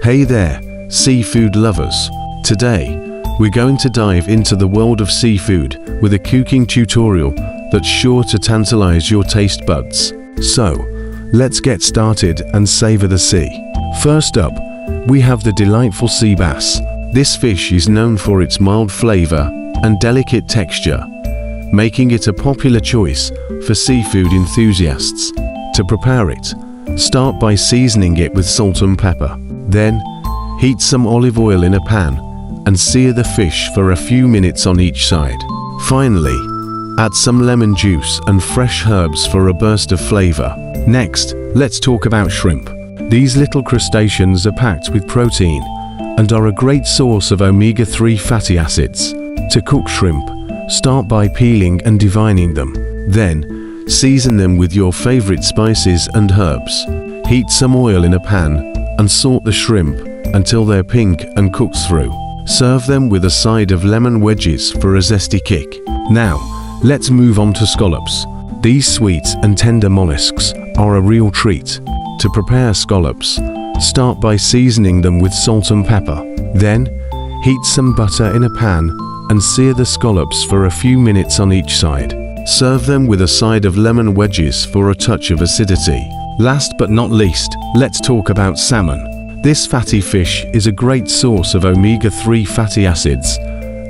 Hey there, seafood lovers. Today, we're going to dive into the world of seafood with a cooking tutorial that's sure to tantalize your taste buds. So, let's get started and savor the sea. First up, we have the delightful sea bass. This fish is known for its mild flavor and delicate texture, making it a popular choice for seafood enthusiasts. To prepare it, start by seasoning it with salt and pepper. Then, heat some olive oil in a pan and sear the fish for a few minutes on each side. Finally, add some lemon juice and fresh herbs for a burst of flavor. Next, let's talk about shrimp. These little crustaceans are packed with protein and are a great source of omega-3 fatty acids. To cook shrimp, start by peeling and devining them. Then, season them with your favorite spices and herbs. Heat some oil in a pan and salt the shrimp until they're pink and cooked through. Serve them with a side of lemon wedges for a zesty kick. Now, let's move on to scallops. These sweet and tender mollusks are a real treat. To prepare scallops, start by seasoning them with salt and pepper. Then, heat some butter in a pan and sear the scallops for a few minutes on each side. Serve them with a side of lemon wedges for a touch of acidity. Last but not least, let's talk about salmon. This fatty fish is a great source of omega-3 fatty acids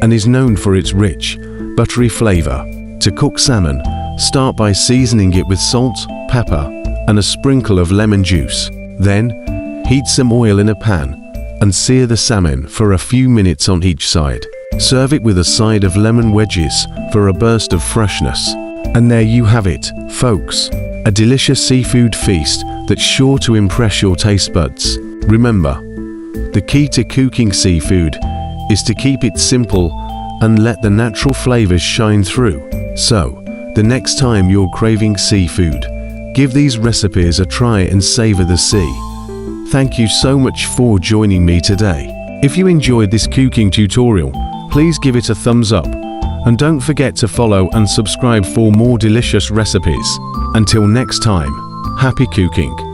and is known for its rich, buttery flavor. To cook salmon, start by seasoning it with salt, pepper, and a sprinkle of lemon juice. Then, heat some oil in a pan and sear the salmon for a few minutes on each side. Serve it with a side of lemon wedges for a burst of freshness. And there you have it, folks. A delicious seafood feast that's sure to impress your taste buds. Remember, the key to cooking seafood is to keep it simple and let the natural flavors shine through. So, the next time you're craving seafood, give these recipes a try and savor the sea. Thank you so much for joining me today. If you enjoyed this cooking tutorial, please give it a thumbs up. And don't forget to follow and subscribe for more delicious recipes. Until next time, happy cooking!